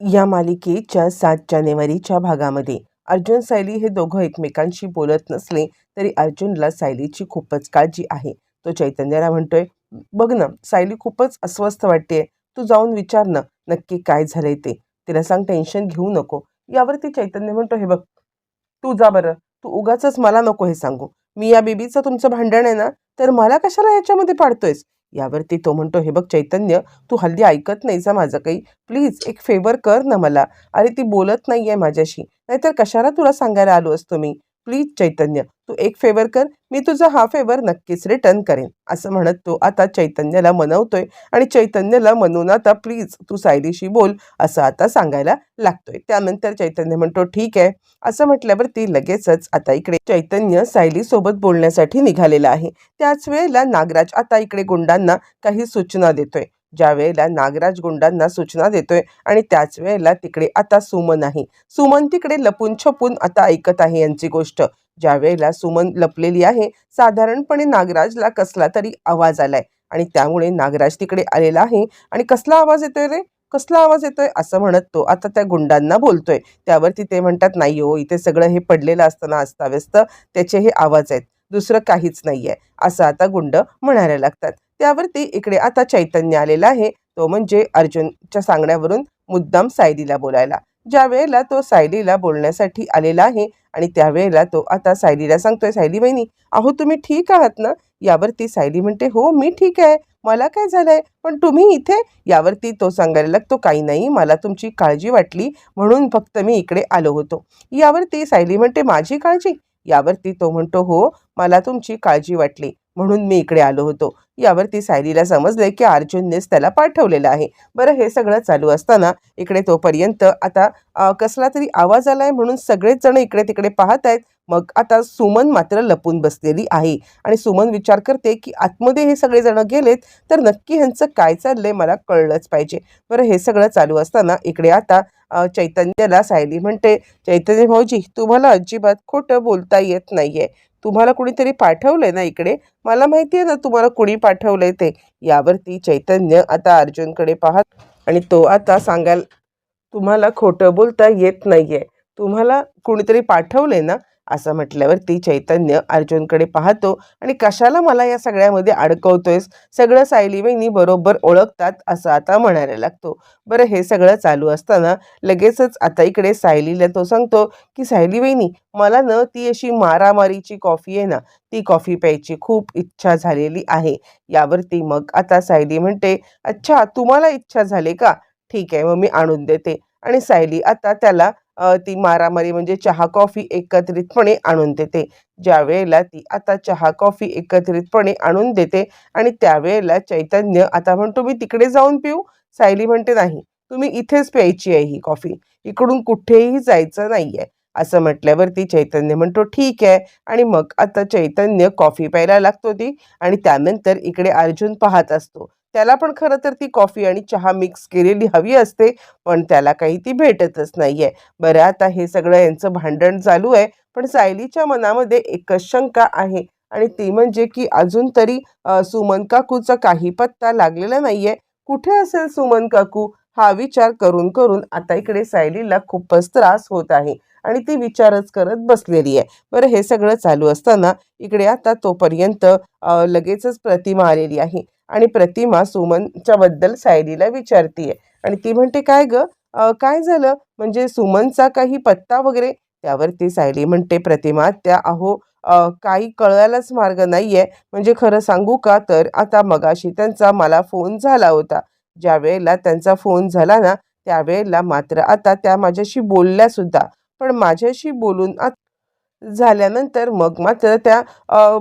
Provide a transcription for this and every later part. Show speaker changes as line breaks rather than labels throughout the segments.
या मालिकेच्या 7 जानेवारीच्या भागामध्ये अर्जुन सायली हे दोघं एकमेकांशी बोलत नसले तरी अर्जुनला सायलीची खूपच काळजी आहे. तो चैतन्याला म्हणतोय, बघ ना, सायली खूपच अस्वस्थ वाटते, तू जाऊन विचार ना नक्की काय झालंय ते. तिला सांग टेन्शन घेऊ नको. यावरती चैतन्य म्हणतो, हे बघ, तू जा बरं, तू उगाचच मला नको हे सांगू. मी या बेबीचं तुमचं भांडण आहे ना, तर मला कशाला याच्यामध्ये पाडतोयस. यावरती तो म्हणतो, हे बघ चैतन्य, तू हल्ली ऐकत नाहीस माझं काही. प्लीज एक फेवर कर ना मला. अरे ती बोलत नाहीये माझ्याशी, नाहीतर कशाला तुला सांगायला आलो असतो मी. प्लीज चैतन्य, तू एक फेवर कर, मी तुझा हा फेवर नक्कीच रिटर्न करेन. असं म्हणत तो आता चैतन्याला मनवतोय आणि चैतन्याला म्हणून आता प्लीज तू सायलीशी बोल असं आता सांगायला लागतोय. त्यानंतर चैतन्य म्हणतो, ठीक आहे. असं म्हटल्यावरती लगेचच आता इकडे चैतन्य सायली सोबत बोलण्यासाठी निघालेला आहे. त्याच वेळेला नागराज आता इकडे गुंडांना काही सूचना देतोय. ज्या वेळेला नागराज गुंडांना सूचना देतोय आणि त्याच वेळेला तिकडे आता सुमन आहे. सुमन तिकडे लपून छपून आता ऐकत आहे यांची गोष्ट. ज्या वेळेला सुमन लपलेली आहे, साधारणपणे नागराजला कसला तरी आवाज आलाय आणि त्यामुळे नागराज तिकडे आलेला आहे. आणि कसला आवाज येतोय रे, कसला आवाज येतोय असं म्हणत तो आता त्या गुंडांना बोलतोय. त्यावरती ते म्हणतात, नाही हो, इथे सगळं हे पडलेलं असतं ना अस्ताव्यस्त, त्याचे हे आवाज आहेत, दुसरं काहीच नाहीये असं आता गुंड म्हणायला लागतात. त्यावरती इकडे आता चैतन्य आलेला आहे. तो म्हणजे अर्जुनच्या सांगण्यावरून मुद्दाम सायलीला बोलायला. ज्या वेळेला तो सायलीला बोलण्यासाठी आलेला आहे आणि त्यावेळेला तो आता सायलीला सांगतोय, सायली बहिणी, अहो तुम्ही ठीक आहात ना. यावरती सायली म्हणते, हो मी ठीक आहे, मला काय झालंय, पण तुम्ही इथे. यावरती तो सांगायला लागतो, काही नाही, मला तुमची काळजी वाटली म्हणून फक्त मी इकडे आलो होतो. यावरती सायली म्हणते, माझी काळजी. यावरती तो म्हणतो, हो, मला तुमची काळजी वाटली म्हणून मी इकडे आलो होतो. यावरती सायलीला समजले की अर्जुननेच त्याला पाठवलेलं आहे. बरं, हे सगळं चालू असताना इकडे तोपर्यंत आता कसला तरी आवाज आलाय म्हणून सगळेच जण इकडे तिकडे पाहत आहेत. मग आता सुमन मात्र लपून बसलेली आहे आणि सुमन विचार करते की आतमध्ये हे सगळे जण गेलेत तर नक्की ह्यांचं काय चाललंय मला कळलंच पाहिजे. बरं, हे सगळं चालू असताना इकडे आता चैतन्याला सायली म्हणते, चैतन्य भाऊजी, तुम्हाला अजिबात खोटं बोलता येत नाहीये. तुम्हाला कुणीतरी पाठवलंय ना इकडे, मला माहिती आहे ना तुम्हाला कुणी पाठवलंय ते. यावरती चैतन्य आता अर्जुनकडे पाहत आणि तो आता सांगाल, तुम्हाला खोटं बोलता येत नाहीये, तुम्हाला कुणीतरी पाठवलंय ना. असं म्हटल्यावरती चैतन्य अर्जुनकडे पाहतो आणि कशाला मला या सगळ्यामध्ये अडकवतोयस, सगळं सायली वहिनी बरोबर ओळखतात असं आता म्हणायला लागतो. बरं, हे सगळं चालू असताना लगेचच आता इकडे सायलीला तो सांगतो की सायली वहिनी, मला ना ती अशी मारामारीची कॉफी आहे ना, ती कॉफी प्यायची खूप इच्छा झालेली आहे. यावरती मग आता सायली म्हणते, अच्छा तुम्हाला इच्छा झाली का, ठीक आहे, मग मी आणून देते. आणि सायली आता त्याला ती मारामारी म्हणजे चहा कॉफी एकत्रितपणे आणून देते. ज्या वेळेला ती आता चहा कॉफी एकत्रितपणे आणून देते आणि त्यावेळेला चैतन्य आता म्हणतो, मी तिकडे जाऊन पिऊ. सायली म्हणते, नाही, तुम्ही इथेच प्यायची आहे ही कॉफी, इकडून कुठेही जायचं नाहीये. असं म्हटल्यावरती चैतन्य म्हणतो, ठीक आहे. आणि मग आता चैतन्य कॉफी प्यायला लागतो ती. आणि त्यानंतर इकडे अर्जुन पाहत असतो. त्याला पण खरं तर ती कॉफी आणि चहा मिक्स केलेली हवी असते, पण त्याला काही ती भेटतच नाहीये. बरं, आता हे सगळं यांचं भांडण चालू आहे, पण सायलीच्या मनामध्ये एकच शंका आहे आणि ती म्हणजे की अजून तरी सुमन काकूचा काही पत्ता लागलेला नाहीये. कुठे असेल सुमन काकू, हा विचार करून करून आता इकडे सायलीला खूपच त्रास होत आहे आणि ती विचारच करत बसलेली आहे. बरं, हे सगळं चालू असताना इकडे आता तोपर्यंत लगेचच प्रतिमा आलेली आहे आणि प्रतिमा सुमनच्या बद्दल सायलीला विचारतीये आणि ती म्हणते, काय ग, काय झालं, म्हणजे सुमनचा काही पत्ता वगैरे. त्यावरती सायली म्हणते, प्रतिमा, त्या अहो काही कळायलाच मार्ग नाहीये. म्हणजे खरं सांगू का, तर आता मगाशी त्यांचा मला फोन झाला होता. ज्या वेळेला त्यांचा फोन झाला ना, त्यावेळेला मात्र आता त्या माझ्याशी बोलल्या सुद्धा, पण माझ्याशी बोलून झाल्यानंतर मग मात्र त्या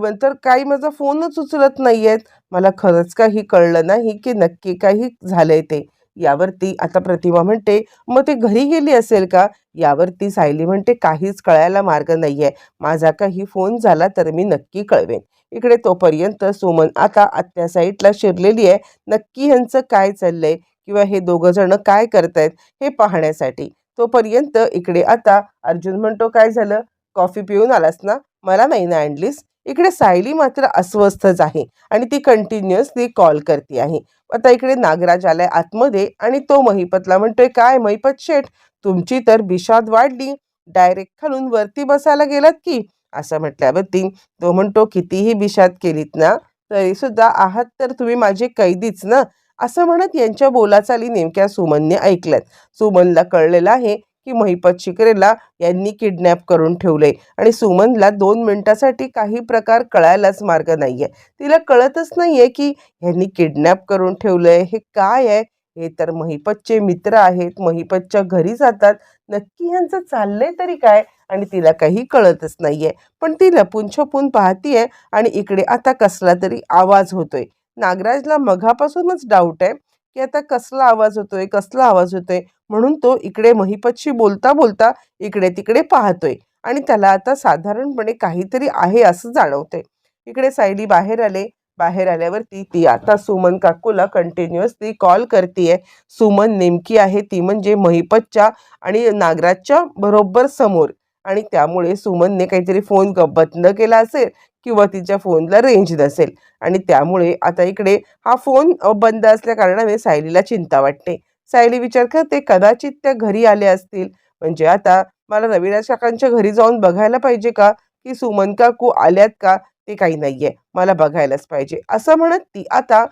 नंतर काही माझा फोनच उचलत नाहीयेत. मला खरंच काही कळलं नाही की नक्की काही झालंय ते. यावरती आता प्रतिमा म्हणते, मग ते घरी गेली असेल का. यावरती सायली म्हणते, काहीच कळायला मार्ग नाहीये, माझा काही फोन झाला तर मी नक्की कळवेन. इकडे तोपर्यंत सुमन आता आत्या साईडला शिरलेली आहे, नक्की ह्यांचं काय चाललंय किंवा हे दोघं जण काय करतायत हे पाहण्यासाठी. तोपर्यंत इकडे आता अर्जुन म्हणतो, काय झालं, कॉफी पिऊन आलास ना, मला नाही ना आणलीस. इकडे सायली मात्र अस्वस्थच आहे आणि ती कंटिन्युअसली कॉल करते आहे. आता इकडे नागराज आलाय आतमध्ये आणि तो महिपतला म्हणतोय, काय महिपत शेठ, तुमची तर बिशाद वाढली, डायरेक्ट खालून वरती बसायला गेलात की? असं म्हटल्यावरती तो म्हणतो, कितीही बिशाद केलीत ना तरी सुद्धा आहात तर तुम्ही माझे कैदीच ना. असं म्हणत यांच्या बोलाचाली नेमक्या सुमनने ऐकल्यात. सुमनला कळलेलं आहे की महिपत शिकरेला यांनी किडनॅप करून ठेवले आणि सुमनला 2 मिनिटासाठी काही प्रकार कळायलाच मार्ग नाहीये. तिला कळतच नाहीये की यांनी किडनॅप करून ठेवलंय हे काय आहे. हे तर महिपतचे मित्र आहेत, महिपतच्या घरी जातात, नक्की ह्यांचं चाललंय तरी काय, आणि तिला काही कळतच नाहीये. पण ती लपून छपून पाहतीये आणि इकडे आता कसला तरी आवाज होतोय. नागराजला मघापासूनच डाऊट आहे की आता कसला आवाज होतोय, कसला आवाज होतोय, म्हणून तो इकडे महिपतशी बोलता बोलता इकडे तिकडे पाहतोय आणि त्याला आता साधारणपणे काहीतरी आहे असं जाणवतंय. इकडे सायली बाहेर आले. बाहेर आल्यावरती ती आता सुमन काकूला कंटिन्युअसली कॉल करतीये. सुमन नेमकी आहे ती म्हणजे महिपतच्या आणि नागराजच्या बरोबर समोर, आणि त्यामुळे सुमनने काहीतरी फोन बंद केला असेल किंवा तिच्या फोनला रेंज नसेल आणि त्यामुळे आता इकडे हा फोन बंद असल्या कारणाने सायलीला चिंता वाटते. सायली विचार करते, कदाचित त्या घरी आल्या असतील, म्हणजे आता मला रविराज काकांच्या घरी जाऊन बघायला पाहिजे का, की सुमन काकू आल्यात का, ते काही नाहीये, मला बघायलाच पाहिजे. असं म्हणत ती आता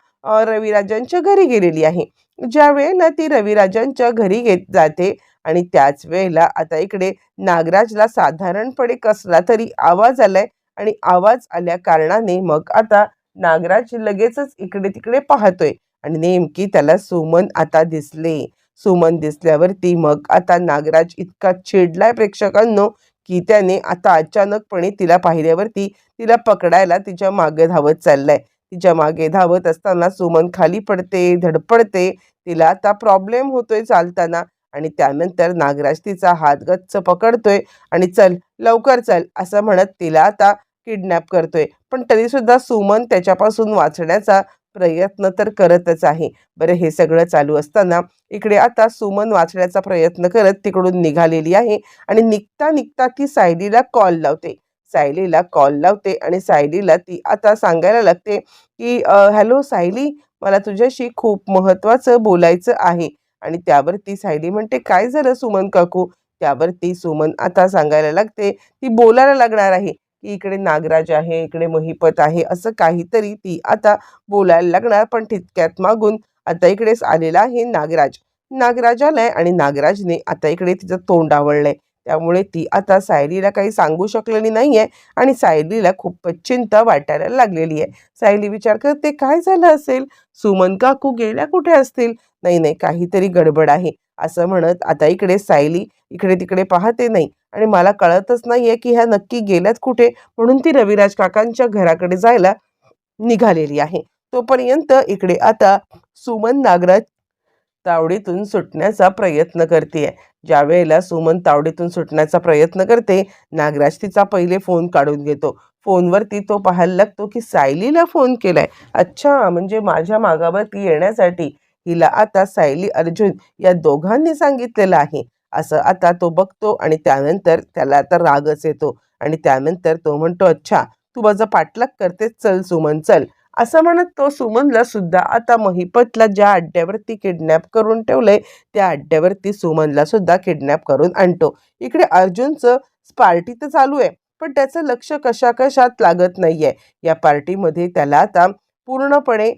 रविराजांच्या घरी गेलेली आहे. ज्या वेळेला ती रविराजांच्या घरी जाते आणि त्याच वेळेला आता इकडे नागराजला साधारणपणे कसला तरी आवाज आलाय आणि आवाज आल्या कारणाने मग आता नागराज लगेचच इकडे तिकडे पाहतोय आणि नेमकी त्याला सुमन आता दिसले. सुमन दिसल्यावरती मग आता नागराज इतका चिडलाय प्रेक्षकांनो, की त्याने आता अचानकपणे तिला पाहिल्यावरती तिला पकडायला तिच्या मागे धावत चाललाय. तिच्या मागे धावत असताना सुमन खाली पडते, धडपडते. तिला आता प्रॉब्लेम होतोय चालताना आणि त्यानंतर नागराज तिचा हात गच्च पकडतोय आणि चल लवकर चल असं म्हणत तिला आता किडनॅप करतोय. पण तरीसुद्धा सुमन त्याच्यापासून वाचण्याचा प्रयत्न तर करतच आहे. बरं, हे सगळं चालू असताना इकडे आता सुमन वाचण्याचा प्रयत्न करत तिकडून निघालेली आहे आणि निघता निघता ती सायलीला कॉल लावते. सायलीला कॉल लावते आणि सायलीला ती आता सांगायला लागते की हॅलो सायली, मला तुझ्याशी खूप महत्त्वाचं बोलायचं आहे. आणि त्यावरती सायली म्हणते, काय झालं सुमन काकू? त्यावरती सुमन आता सांगायला लागते, ती बोलायला लागणार आहे की इकडे नागराज आहे, इकडे महिपत आहे, असं काहीतरी ती आता बोलायला लागणार. पण तितक्यात मागून आता इकडेच आलेला आहे नागराज. नागराज आलाय आणि नागराजने आता इकडे तिचं तोंड आवळलंय. त्यामुळे ती आता सायलीला काही सांगू शकलेली नाहीये आणि सायलीला खूपच चिंता वाटायला लागलेली आहे. सायली विचार करते, काय झालं असेल? सुमन काकू गेल्या कुठे असतील? नाही नाही, काहीतरी गडबड आहे असं म्हणत आता इकडे सायली इकडे तिकडे पाहते. नाही, आणि मला कळतच नाहीये की ह्या नक्की गेल्यात कुठे, म्हणून ती रविराज काकांच्या घराकडे जायला निघालेली आहे. तोपर्यंत इकडे आता सुमन नागराज तावडीतून सुटण्याचा प्रयत्न करते. ज्या वेळेला सुमन तावडीतून सुटण्याचा प्रयत्न करते, नागराज तिचा पहिले फोन काढून घेतो. फोनवरती तो पाहायला लागतो की सायलीला फोन केलाय. अच्छा, म्हणजे माझ्या मागावरती येण्यासाठी हिला आता सायली अर्जुन या दोघांनी सांगितलेलं आहे असं आता तो बघतो आणि त्यानंतर त्याला आता रागच येतो आणि त्यानंतर तो म्हणतो, अच्छा तू माझा पाठलाग करतेस, चल सुमन चल. असं म्हणत तो सुमनला सुद्धा आता महिपतला ज्या अड्ड्यावरती किडनॅप करून ठेवलंय त्या अड्ड्यावरती सुमनला सुद्धा किडनॅप करून आणतो. इकडे अर्जुनचं पार्टी तर चालू आहे, पण त्याचं लक्ष कशात लागत नाहीये. या पार्टीमध्ये त्याला आता पूर्णपणे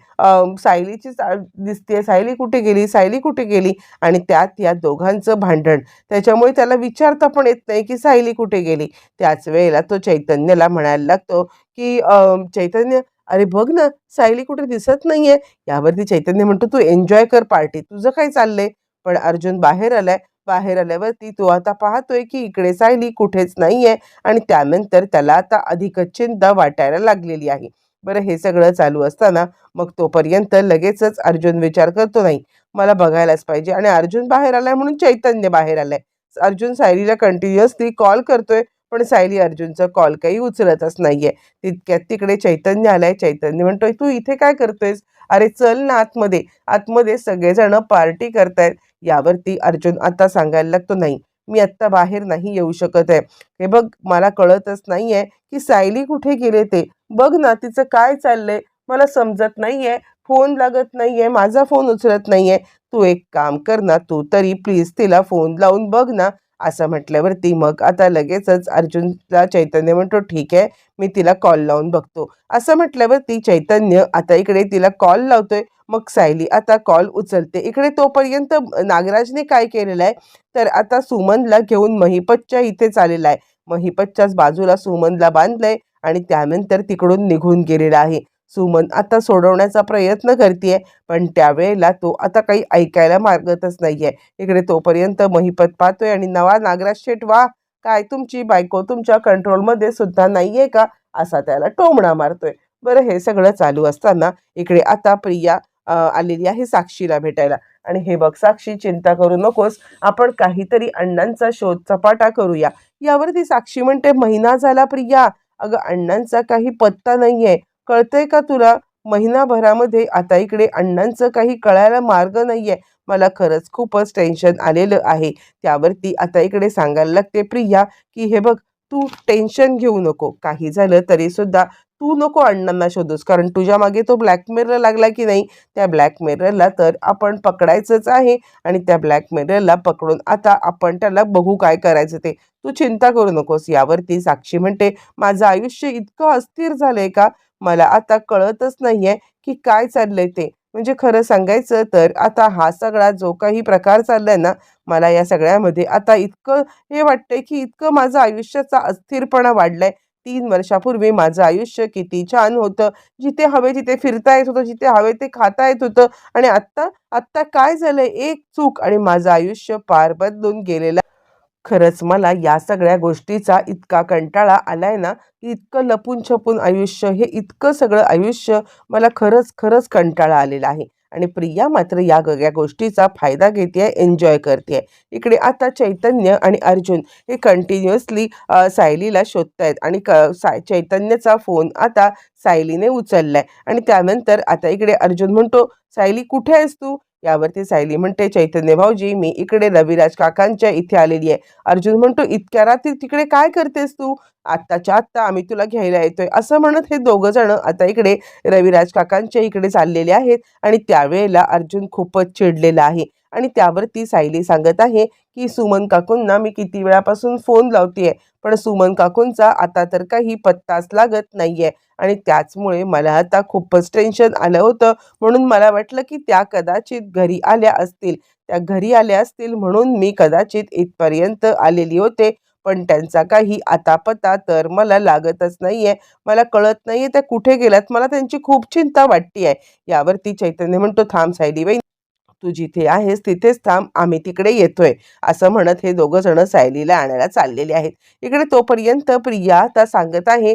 सायलीची दिसते. सायली कुठे गेली, सायली कुठे गेली, आणि त्यात या दोघांचं भांडण. त्याच्यामुळे त्याला विचारता पण येत नाही की सायली कुठे गेली. त्याच वेळेला तो चैतन्यला म्हणायला लागतो की चैतन्य, अरे बघ ना, सायली कुठे दिसत नाहीये. यावरती चैतन्य म्हणतो, तू एन्जॉय कर पार्टी, तुझं काय चाललंय? पण अर्जुन बाहेर आलाय. बाहेर आल्यावरती तो आता पाहतोय की इकडे सायली कुठेच नाहीये आणि त्यानंतर त्याला आता अधिकच चिंता वाटायला लागलेली आहे. बरं, हे सगळं चालू असताना मग तोपर्यंत लगेचच अर्जुन विचार करतो, नाही मला बघायलाच पाहिजे, आणि अर्जुन बाहेर आलाय म्हणून चैतन्य बाहेर आलाय. अर्जुन सायलीला कंटिन्युअसली कॉल करतोय, पण सायली अर्जुनचा कॉल काही उचलतच नाहीये. तितक्यात तिकडे चैतन्य आलाय. चैतन्य म्हणतोय, तू इथे काय करतोयस? अरे चल ना आतमध्ये, आतमध्ये सगळेजण पार्टी करतायत. यावरती अर्जुन आता सांगायला लागतो, नाही मी आत्ता बाहेर नाही येऊ शकत आहे. हे बघ, मला कळतच नाहीये की सायली कुठे गेले ते. बघ ना, तिचं काय चाललंय मला समजत नाहीये. फोन लागत नाहीये, माझा फोन उचलत नाहीये. तू एक काम कर ना, तू तरी प्लीज तिला फोन लावून बघ ना. असं म्हटल्यावरती मग आता लगेचच अर्जुनला चैतन्य म्हणतो, ठीक आहे, मी तिला कॉल लावून बघतो. असं म्हटल्यावरती चैतन्य आता इकडे तिला कॉल लावतोय. मग सायली आता कॉल उचलते. इकडे तोपर्यंत नागराजने काय केलेलं आहे, तर आता सुमनला घेऊन महिपतच्या इथेच आलेला आहे. महिपतच्याच बाजूला सुमनला बांधलंय आणि त्यानंतर तिकडून निघून गेलेला आहे. सुमन आता सोडवण्याचा प्रयत्न करतेय, पण त्यावेळेला तो आता काही ऐकायला मागतच नाहीये. इकडे तोपर्यंत महिपत पाहतोय आणि नवा नागराज शेठ, वा काय तुमची बायको तुमच्या कंट्रोलमध्ये सुद्धा नाहीये का, असा त्याला टोमणा मारतोय. बरं, हे सगळं चालू असताना इकडे आता प्रिया आलेली आहे साक्षीला भेटायला. आणि हे बघ साक्षी, चिंता करू नकोस, आपण काहीतरी अण्णांचा शोध चपाटा करूया. यावरती साक्षी म्हणते, महिना झाला प्रिया, अगं अण्णांचा काही पत्ता नाहीये, कळतंय का तुला? महिनाभरामध्ये आता इकडे अण्णांचं काही कळायला मार्ग नाहीये. मला खरंच खूपच टेन्शन आलेलं आहे. त्यावरती आता इकडे सांगायला लागते प्रिया की हे बघ, तू टेन्शन घेऊ नको. काही झालं तरी सुद्धा तू नको अण्णांना शोधूस, कारण तुझ्या मागे तो ब्लॅकमेलर लागला की नाही, त्या ब्लॅकमेलरला तर आपण पकडायचंच आहे. आणि त्या ब्लॅकमेलरला पकडून आता आपण त्याला बघू काय करायचं ते. तू चिंता करू नकोस. यावरती साक्षी म्हणते, माझं आयुष्य इतकं अस्थिर झालंय का, मला आता कळतच नाहीये की काय चाललंय ते. म्हणजे खरं सांगायचं तर आता हा सगळा जो काही प्रकार चाललाय ना, मला या सगळ्यामध्ये आता इतकं हे वाटतंय की इतकं माझं आयुष्याचा अस्थिरपणा वाढलाय. 3 वर्षापूर्वी माझं आयुष्य किती छान होतं. जिथे हवे तिथे फिरता येत होतं, जिथे हवे ते खाता येत होतं. आणि आत्ता आत्ता काय झालंय, एक चूक आणि माझं आयुष्य पार बदलून गेलेलं. खरंच मला या सगळ्या गोष्टीचा इतका कंटाळा आलाय ना, की इतकं लपून-छपून आयुष्य, हे इतकं सगळं आयुष्य मला खरंच, खरंच कंटाळा आलेला आहे. आणि प्रिया मात्र या सगळ्या गोष्टीचा फायदा घेतेय, एन्जॉय करतेय. इकडे आता चैतन्य आणि अर्जुन हे कंटिन्युअसली सायलीला शोधतायत आणि चैतन्यचा फोन आता सायलीने उचललाय. आणि त्यानंतर आता इकडे अर्जुन म्हणतो, सायली कुठे आहेस तू? यावरती सायली म्हणते, चैतन्य भाऊजी, मी इकडे रविराज काकांच्या इथे आलेली आहे. अर्जुन म्हणतो, इतक्या रात्री तिकडे काय करतेस तू? आत्ताच्या आत्ता आम्ही तुला घ्यायला येतोय. असं म्हणत हे दोघं जण आता इकडे रविराज काकांच्या इकडे चाललेले आहेत. आणि त्यावेळेला अर्जुन खूपच चिडलेला आहे. आणि त्यावरती सायली सांगत आहे की सुमन काकूंना मी किती वेळापासून फोन लावतेय, पण सुमन काकूंचा आता तर काही पत्ताच लागत नाहीये. आणि त्याचमुळे मला आता खूपच टेन्शन आलं होतं. म्हणून मला वाटलं की त्या कदाचित घरी आल्या असतील. त्या घरी आल्या असतील म्हणून मी कदाचित इथपर्यंत आलेली होते. पण त्यांचा काही आता तर मला लागतच नाहीये. मला कळत नाहीये त्या कुठे गेल्यात. मला त्यांची खूप चिंता वाटते आहे. यावरती चैतन्य म्हणतो, थांब सायलीबाई, तू जिथे आहेस तिथेच थांब, आम्ही तिकडे येतोय. असं म्हणत हे दोघं जण सायलीला आणायला चाललेले आहेत. इकडे तोपर्यंत प्रिया आता सांगत आहे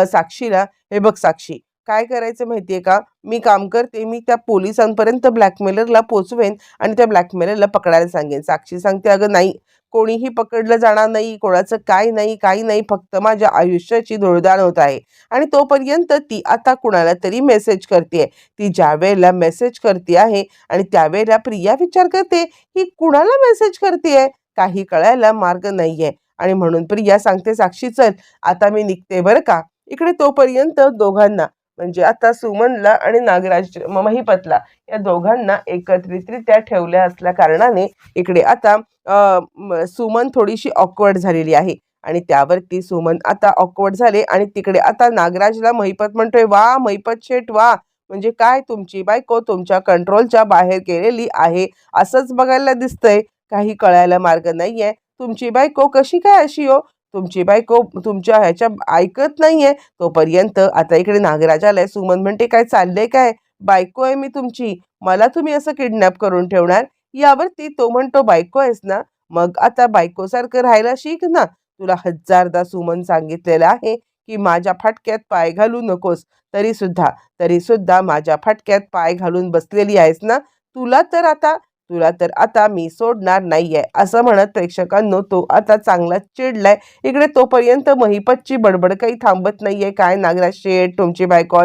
साक्षीला, हे बघ साक्षी, काय करायचं माहितीये का, मी काम करते, मी त्या पोलिसांपर्यंत ब्लॅकमेलरला पोचवेन आणि त्या ब्लॅकमेलरला पकडायला सांगेन. साक्षी सांगते, अगं नाही, कोणीही पकडलं जाणार नाही, कोणाचं काय नाही, काही नाही, फक्त माझ्या आयुष्याची धुळदाण होत आहे. आणि तोपर्यंत ती आता कुणाला तरी मेसेज करते. ती ज्या वेळेला मेसेज करते आहे आणि त्यावेळेला प्रिया विचार करते, ही कुणाला मेसेज करते, काही कळायला मार्ग नाहीये. आणि म्हणून प्रिया सांगते, साक्षी चल, आता मी निघते बरं का. इकडे तोपर्यंत दोघांना, म्हणजे आता सुमनला आणि नागराज महिपतला, या दोघांना एकत्रितरित्या ठेवल्या असल्या कारणाने इकडे आता सुमन थोडीशी ऑकवर्ड झालेली आहे. आणि त्यावरती सुमन आता ऑकवर्ड झाले आणि तिकडे आता नागराजला महिपत म्हणतोय, वा महिपत शेठ वा, म्हणजे काय तुमची बायको तुमच्या कंट्रोलच्या बाहेर गेलेली आहे असंच बघायला दिसतंय. काही कळायला मार्ग नाहीये. तुमची बायको कशी काय अशी हो, तुमची बायको तुमच्या ह्याच्या ऐकत नाहीये. तोपर्यंत आता इकडे नागराज आलाय. सुमन म्हणते, काय चाललंय काय, बायको आहे मी तुमची, मला तुम्ही असं किडनॅप करून ठेवणार? यावरती तो म्हणतो, बायको आहेस ना, मग आता बायकोसारखं राहायला शिक ना. तुला हजारदा सुमन सांगितलेलं आहे की माझ्या फाटक्यात पाय घालू नकोस, तरी सुद्धा माझ्या फाटक्यात पाय घालून बसलेली आहेस ना. तुला तर आता मी सोडणार नाहीये. असं म्हणत प्रेक्षकांनो तो आता चांगलाच चिडलाय. इकडे तोपर्यंत महिपतची बडबड काही थांबत नाहीये. काय नागराज शेठ, तुमची बायको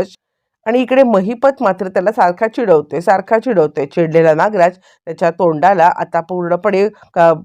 आणि इकडे महिपत मात्र त्याला सारखा चिडवतोय. चिडलेला नागराज त्याच्या तोंडाला आता पूर्णपणे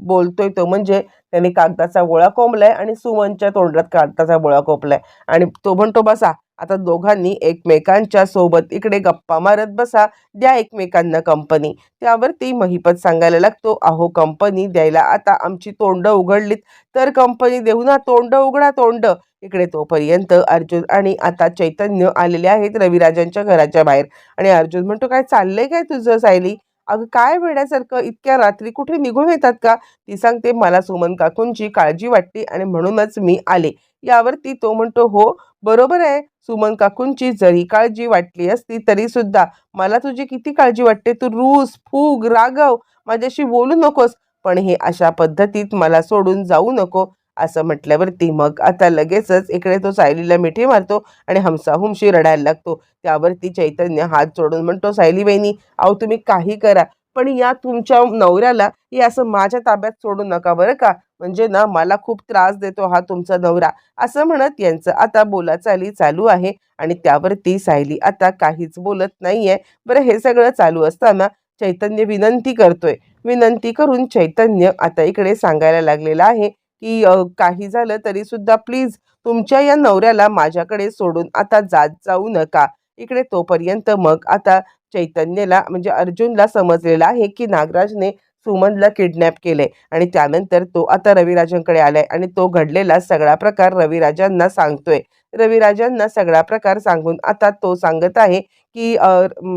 बोलतोय तो म्हणजे त्याने कागदाचा गोळा कोंबलाय आणि सुमनच्या तोंडात कागदाचा गोळा कोंबलाय आणि तो म्हणतो, बसा आता दोघांनी एकमेकांच्या सोबत इकडे गप्पा मारत बसा, द्या एकमेकांना कंपनी. त्यावरती महिपत सांगायला लागतो, अहो कंपनी द्यायला आता आमची तोंड उघडलीत तर कंपनी देऊ ना, तोंड उघडा तोंड. इकडे तोपर्यंत अर्जुन आणि आता चैतन्य आलेले आहेत रविराजांच्या घराच्या बाहेर आणि अर्जुन म्हणतो, काय चाललंय काय तुझं सायली? अगं काय वेड्यासारखं इतक्या रात्री कुठे निघून येतात का? ती सांगते, मला सुमन काकूंची काळजी वाटते आणि म्हणूनच मी आले. यावरती तो म्हणतो, हो बरोबर आहे, सुमन काकूंची जरी काळजी वाटली असती तरी सुद्धा मला तुझी किती काळजी वाटते. तू रूस फूग रागव, माझ्याशी बोलू नकोस, पण हे अशा पद्धतीत मला सोडून जाऊ नको. असं म्हटल्यावरती मग आता लगेचच इकडे तो सायलीला मिठी मारतो आणि हमसाहुमशी रडायला लागतो. त्यावरती चैतन्य हात जोडून म्हणतो, सायली वहिनी, अहो तुम्ही काही करा, पण या तुमच्या नवऱ्याला हे असं माझ्या ताब्यात सोडू नका बरं का, म्हणजे ना मला खूप त्रास देतो हा तुमचा नवरा. असं म्हणत यांचं आता बोलाचाली चालू आहे आणि त्यावरती सायली आता काहीच बोलत नाहीये. बरं, हे सगळं चालू असताना चैतन्य विनंती करतोय. विनंती करून चैतन्य आता इकडे सांगायला लागलेला आहे की काही झालं तरी सुद्धा प्लीज तुमच्या या नवऱ्याला माझ्याकडे सोडून आता जात जाऊ नका. इकडे तोपर्यंत मग आता चैतन्यला म्हणजे अर्जुनला समजलेलं आहे की नागराजने सुमनला किडनॅप केलंय आणि त्यानंतर तो आता रविराजांकडे आलाय आणि तो घडलेला सगळा प्रकार रविराजांना सांगतोय. रविराजांना सगळा प्रकार सांगून आता तो सांगत आहे की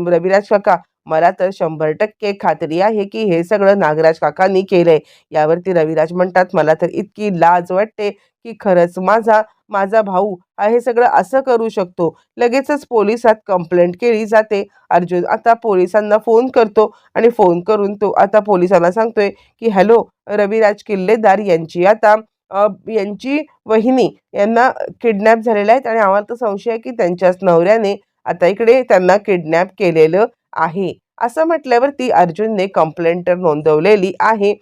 रविराज काका, मला तर 100% खात्री आहे की हे सगळं नागराज काकांनी केलंय. यावरती रविराज म्हणतात, मला तर इतकी लाज वाटते की खरंच माझा माझा भाऊ हे सगळं असं करू शकतो. लगेचच पोलिसात कंप्लेंट केली जाते. अर्जुन आता पोलिसांना फोन करतो आणि फोन करून तो आता पोलिसांना सांगतोय की हॅलो, रविराज किल्लेदार यांची आता यांची वहिनी यांना किडनॅप झालेल्या आहेत आणि आम्हाला तर संशय आहे की त्यांच्याच नवऱ्याने आता इकडे त्यांना किडनॅप केलेलं आहे. असं म्हटल्यावरती अर्जुनने कंप्लेंट नोंदवलेली आहे.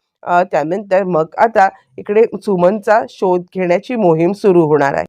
त्यानंतर मग आता इकडे सुमनचा शोध घेण्याची मोहीम सुरू होणार आहे.